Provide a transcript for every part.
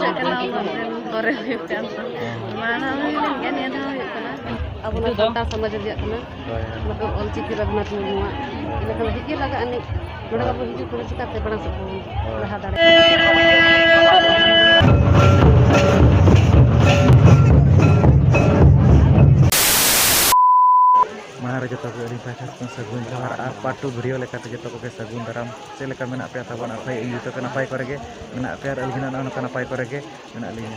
बुझे कना करे हुई कान माना हुई निया धा हुई कना अब ना साता समाज रिया कना मतलब ऑलचिकी रघुनाथ मुर्मुआ इन खान हिजे लगा अने नोडा बाबू हिजु को चिकाते बड़ा सब रहा दाड़े महाराज जतो को अली पाठा को सगुन जोहार आ पाटू भिडियो लेकाते जतो को सगुन दाराम से लेका मेना पे ताबन अफाय इन जतो कना पाय करगे मेना पे आर अलगिना ना कना पाय करगे मेना लिया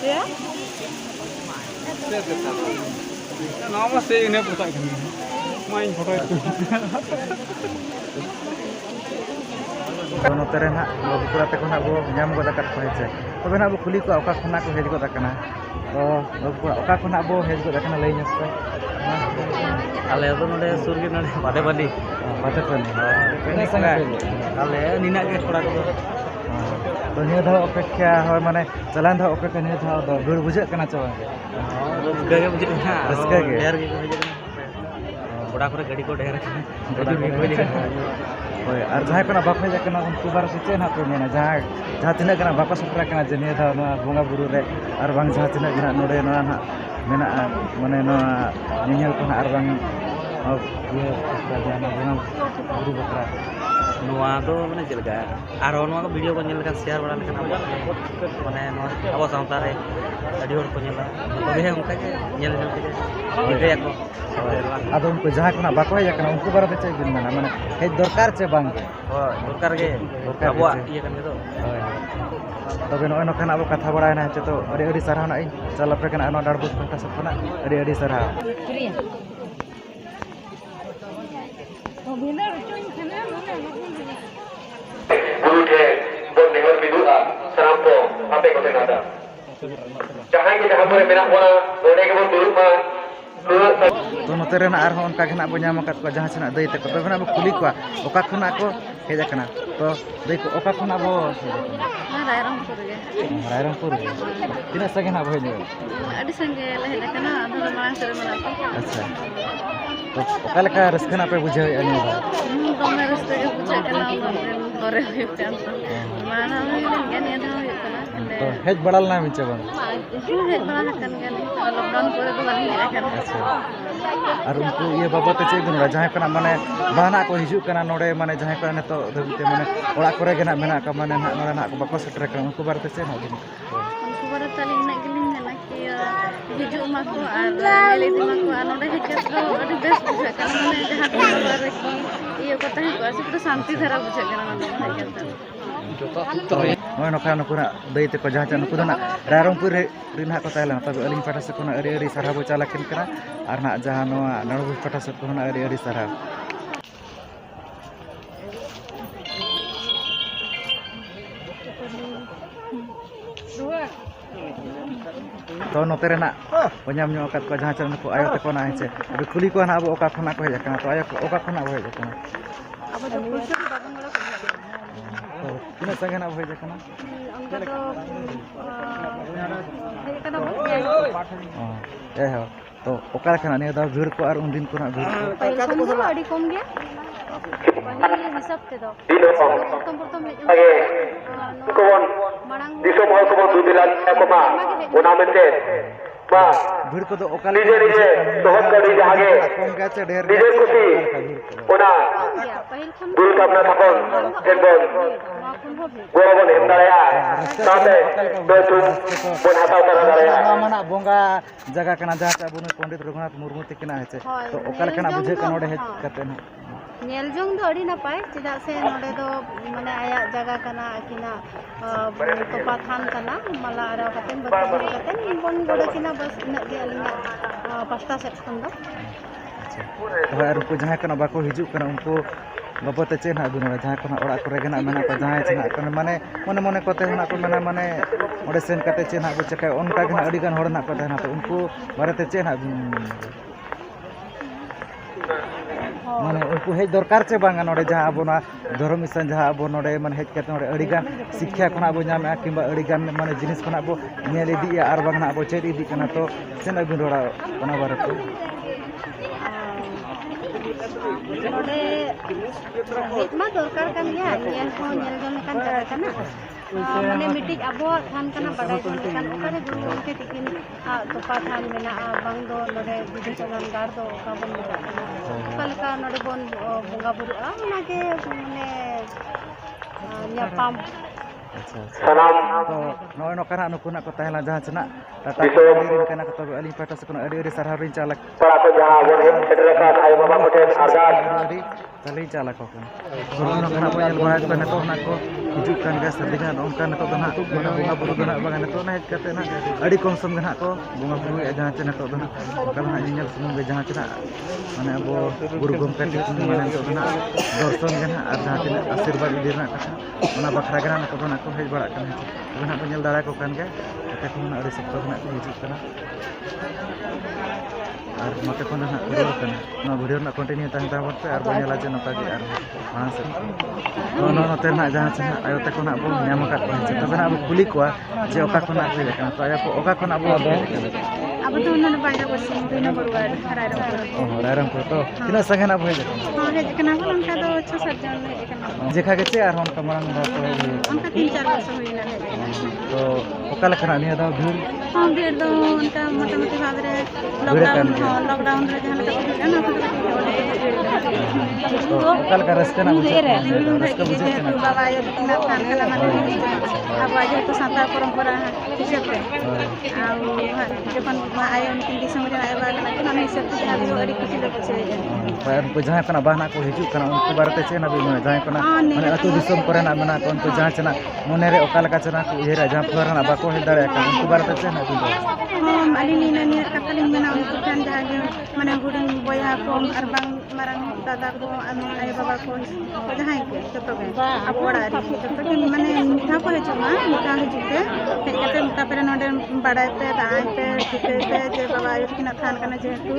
ya nama saya ini putar kami main foto itu नोते रे ना बाबूपुरा ते कोना बो ᱧᱟᱢ गोदा kat ko हेचे तबे ना बो कुली को ओका खना को हेज गोदा kana तो बाबूपुरा ओका खना बो हेज गोदा kana लई नस आले तो नोडे सुर के नोडे बाटे बाडी बाते पनी पेने संगा आले निना के थोड़ा को तो निया धा अपेक्षा होय माने चलान धा अपेक्षा निया धा दो भीड़ बुझे kana चवा रस्का के बुझे ना रस्का के ढेर के बुझे बड़ा करे गाड़ी को ढेर गाड़ी के बुझे होय आर जहां कना बाप हेज कना उनको बार से चेन हाथ मेना जहां तिना कना बापा सपरा कना जे निया धा बोंगा बुरु रे आर बांग जहां तिना गना नोडे ना ना मेना माने नो नियल कना आर बांग ये जाना बोंगा बुरु बकरा नुआ तो माने जेलगा आरो नुआ को वीडियो को नेल का शेयर बड़ा लेकिन माने नुआ अब सावता रे अडी होर को नेला तो हे उनका के नेल नेल के दिखे को आदो उनको जहां कना बाको हेज कना उनको बारे चे बिन मेना माने हे दरकार चे बांग दरकार गे अबवा ये कन तो तबे नो नखान अब कथा बड़ा ना हेचे तो अडी अडी सरहा ना चल पे कना नो डाडबुस पटा सब कना अडी अडी सरहा guru de bon dengar bidua sarampo ape ko tenada jahan ke jahan pore mena bona dode ke bon duruk ma तो नोते रे ना आर होन का खना बो ᱧᱟᱢ ᱠᱟᱫ ᱠᱚ ᱡᱟᱦᱟᱸ ᱥᱮᱱᱟᱜ ᱫᱟᱹᱭ ᱛᱮᱠᱚ ᱛᱚᱵᱮ ᱱᱟ ᱵᱚ ᱠᱩᱞᱤ ᱠᱚᱣᱟ ᱚᱠᱟ ᱠᱷᱚᱱᱟᱜ ᱠᱚ ᱦᱮᱡ ᱟᱠᱟᱱᱟ तो ᱫᱟᱹᱭ ᱠᱚ ᱚᱠᱟ ᱠᱷᱚᱱᱟᱜ ᱵᱚ रायरंगपुर तीना संगे ना बो हेज अडी संगे लहे कना अदो मांग सरे मना अच्छा तो ओका लेका रस्कना पे बुझे अनि दोमे रस्ते के बुझे कना करे हुई कान माना हुई निया धा हुई कना तो हेज बड़ल ना मिचे बन हेज बड़ा कन गनी लॉकडाउन करे तो बनी हेज अच्छा और उनको ये बाबत चे गुन जहां कना माने बाना को हिजु कना नोडे माने जहां कना ने तो धबते माने ओड़ा करे गना मेना का माने ना नोडे ना को बाको सेटर कना उनको बारे चे ना दिन उनको बारे तलिन ना गिलिन ना कि हिजु माको आर लेले माको आर नोडे हेज तो अडी बेस्ट बुझे कना माने जहां बारे की ये कथा ही आसे पूरा शांति धारा बुझे कना माने नोय नोखा नकुना दै ते को जहां च नुकु ना रायरंगपुर रिन हा को ताला तबे अलिन पाटा से कोना अरी अरी सारा बो चाला किन करा आर ना जहां नो नणबु पाटा से कोना अरी अरी सारा तो नोते रे ना पञाम न्यो कत को जहां च नुकु आयो ते कोना हेचे अबे कुली को ना अब ओका खना को हेज कना तो आयो ओका खना हो हेज कना अब जो पुलिस बाबन गला तो तीना संगे ना हेज कना उनका तो हे कना ए हो तो ओका खना ने दा भीड़ को आर उन दिन को ना भीड़ को अडी कम गया पहले हिसाब ते दो प्रथम kon disom hol ko bon dudilan ko ma ona mente ma भीड़ को तो ओका nije nije dohot kadi jage कम का चे ढेर nije kusi ona dul kapna thakon kenbon gorobon hem daraya sate betum bon hataw kara daraya माना बोंगा जगह कना जहां च अबुन पंडित रघुनाथ मुर्मू तिकना हेचे तो ओका लेकना बुझे कना ओडे हेज कते ना नेलजोंग दो अड़ी नपाय चिदा से नोडे दो माने आया जगह कना किना तोपा थान कना मला आरा कतेन बतन कतेन बन गोडे किना बस इना गे अलिना पास्ता सेट खन दो अच्छा तो आर उनको जहां कना बाको हिजु कना उनको बाबते चे ना गुना जहां कना ओड़ा करे गना मेना को जहां चे ना कना माने मने मने कोते ना को मेना माने ओडे सेन कते चे ना बो चका उनका गना अडी गान होड़ ना को ना तो उनको बारेते चे ना हो माने उनको हेज दरकार चे बांगा नोडे जहां अबो ना धर्म स्थान जहां अबो नोडे माने हेज कते नोडे अड़ीगान शिक्षा खना अबो नामे किंबा अड़ीगान माने जिनिस खना अबो नेल इदी आर बांगना अबो चेद इदी कना तो सेन अबिन रोड़ा ओना बारते नोडे हेज मा दरकार कान गया नियन को नेल जन कान जगह kana माने मिटिज अबो थान kana बड़ाई जन कान ओकरे गुरु के तिकिन तोपा थान मेना बांग दो नोडे विधि चलन गार दो का बन कलका नोडे बन बोंगा बुरु ओनागे माने न्यापाम Salam तो नोय नोकरा नुकुना को तहला जहां चना टाटा दिरिन kana को तबे अली पाटा सकना अड़ी सरहाव रिन चालक para ko jaha bon hem setraka ay baba ko ten ardas अड़ी तली चालक को सोनो kana को यल बाय को नतो ना को हिजुक kan gas dengan onka नतो दना बोना बोंगा बुरु दना बागा नतो ना हेज कते ना अड़ी कम सम गना को बोंगा बुरु जहां चना तो दना कल ना नियल सुनुम बे जहां चना माने अबो गुरु गोमका टिकिन माने तो दना दर्शन गना और जहां चना आशीर्वाद इदिना कथा ओना बखरा गना नतो दना को हेज बड़ा कना गना को नेल दाड़ा को kan गे कते को ना अड़ी सप्ताह गना को हिजुक कना और मते को ना वीडियो कना ना वीडियो ना कंटिन्यू तान ताबत पे और बनेला जे नका गे और हां से नो नते ना जहां से आयो ते को ना बो न्याम का को से तबे ना अब कुली को जे ओका को ना पे कना तो आया को ओका को ना बो अब तो उन्होंने बाजा को सिंह बिना बरुआ रायरंगपुर ओ रायरंगपुर तो तिना संगे ना भई हां हे कना को उनका तो 6-7 जन है कना जेखा के चे और हम कमरंग बात उनका 3-4 वर्ष होइना है तो ओका लखना निया दा भीड़ हां भीड़ तो उनका मोटामोटी भाव रे लॉकडाउन रे जहां लगा भीड़ ना तो ओका लका रास्ता ना रास्ता बुझे ना बाबा ये कितना खान कला माने अब आज तो सांता परंपरा हिसाब से जब आए उनकी दिसम रे आए बाग ना कि हिसाब से जहां भी अड़ी कुछ लोग से पर उनको जहां कना बहना को हिजु कना उनको बारते चेना भी माने जहां कना माने अतु दिसम करे ना मना को उनको जहां चना मने रे ओका लका चना को हेरा जहां फरना बाको हे दाड़े का उनको बारते चेना भी हां माली नी कतलिन मेना उनको खान जहां माने हुडिन बोया को और बांग मारंग दादा को आए बाबा को जहां के जतो के अपड़ा रे जतो के माने मिठा को हे जमा मिठा हे जुके हे कते मिठा पर नोडे बड़ाई पे दाई पे ठिके पे जे बाबा आयो कि ना थान कना जेतु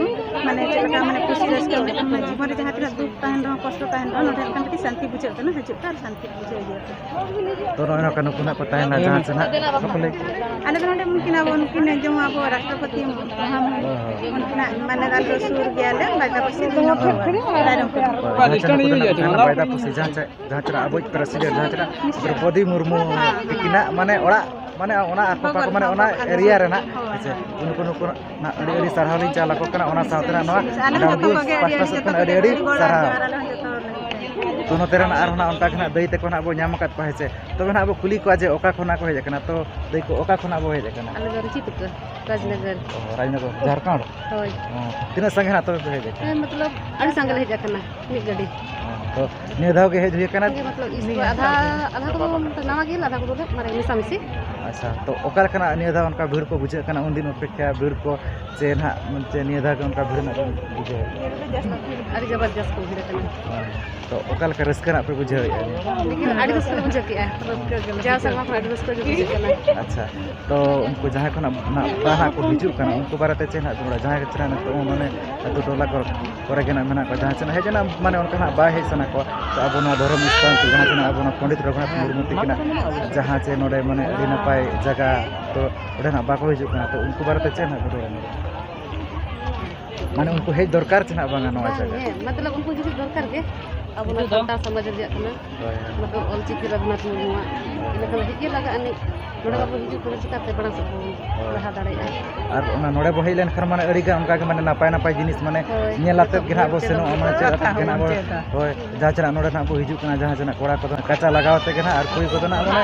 माने चलका माने खुशी रस के जीवन रे जहां तिना दुख ताहन रहो कष्ट ताहन रहो नोडे कन की शांति बुझे ना हजु तार शांति बुझे जे तो नोना कनु कुना को ताहना जहां चना सकले आले नोडे मुमकिन अब उनकिन जो अब राष्ट्रपति हम उनकिन माने गाल सुर गेले बाजा पसी बायदा पुसी जहां चना अबो प्रेसिडेंट जहां चना द्रौपदी मुर्मू किना माने ओड़ा माने ओना आको माने ओना एरिया रे ना उनको ना अड़ी सरहाव चाला को कना ओना साउथ रे नवा पास्ता से कना अड़ी सरहाव तो नोतेरा ना आर होना उनका खना दई ते कोना अबो न्याम कात पाहे से तबे ना अबो कुली को जे ओका खोना को हेज कना तो दई को ओका खोना अबो हेज कना आले रुचि तक राजनगर झारखंड होय तिना संगे ना तबे हेज मतलब अड़ी संगे हेज कना नि गडी तो ने धाव के हेज हुई कना मतलब इसको आधा को नवा गेल आधा को मारे मिसा मिसी अच्छा तो ओका कना ने धाव उनका भीड़ को बुझे कना उन दिन अपेक्षा भीड़ को से ना से ने धाव के उनका भीड़ ना बुझे अरे जबरदस्त को भीड़ कना तो ओकाल का रस्का ना पे बुझे लेकिन आड़ी रस्का बुझे के जा संगा को आड़ी रस्का बुझे के अच्छा तो उनको जहां को ना बाहा को हिजु कना उनको बारते चेना थोड़ा जहां के चना तो माने तो टोला को करे के ना मेना को जहां चना हे जना माने उनका ना बा हे सना को तो अब ना धर्म स्थान के जहां चना अब ना पंडित रघुनाथ मुर्मू तिकिना जहां चे नोडे माने अड़ी नपाय जगह तो ओडे ना बाको हिजु कना तो उनको बारते चेना तो माने उनको हे दरकार चना बांगा नवा जगह मतलब उनको जो दरकार के अब ना संता समाज रे कना मतलब ऑल चिकी रघुनाथ मुर्मू इनका हिजे लगा अने नोडे बाबू हिजु को चिकाते बड़ा सब रहा दाड़े और ओना नोडे बो हेलेन खर माने अड़ी गा उनका के माने नापाय नापाय जिनिस माने नेलाते गिना बो सेनो माने चेता गिना बो होय जहां चना नोडे ना बो हिजु कना जहां चना कोड़ा को कच्चा लगावते गिना और कोई को ना माने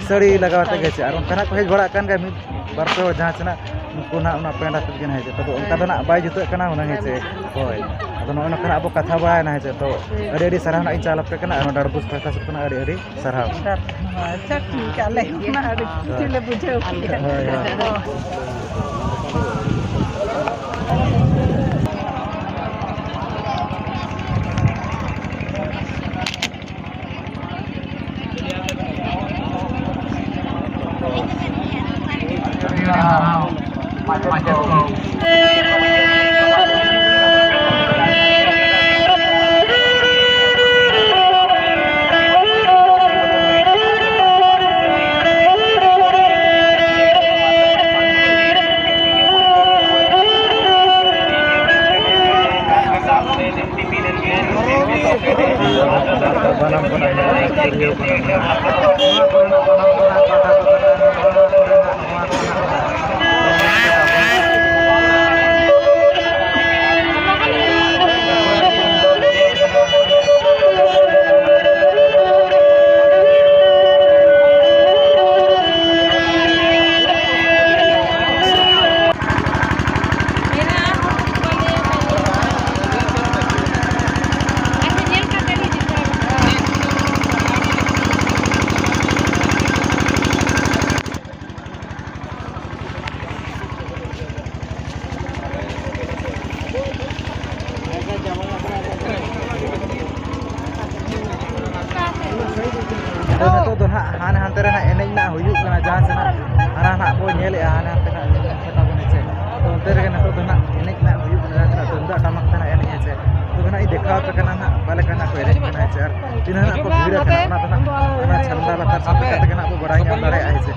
सड़ी लगावते गे और उनका ना को हेज बड़ा कान गा मी बारतो जहां चना उनको ना ओना पेंडा तक गिना हे तो उनका तो ना बाय जुतो कना ओना हे से होय तो नोना कना अब कथा बड़ा ना हे तो अड़ी सरहाव ना चाल पे कना ओना डरबुस पाता सब कना अड़ी सरहाव अच्छा ठीक है ले ना अड़ी चिले बुझे हाने हाते ना सेटा बन हेचे तो उनते रे ना तो ना एनेज ना हुयु ना ना तुंदा टमक तना एनेज हेचे तो ना ई देखा तो कना ना बाले कना को एनेज कना हेचे तीन ना को भिड़ कना ना छंदा लता साथे कते कना को बड़ाई हम दारे हेचे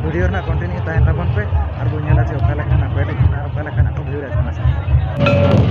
वीडियो ना कंटिन्यू ताहेन ताबन पे और बो नेला जे ओकाले कना को एनेज ना ओकाले कना को भिड़ कना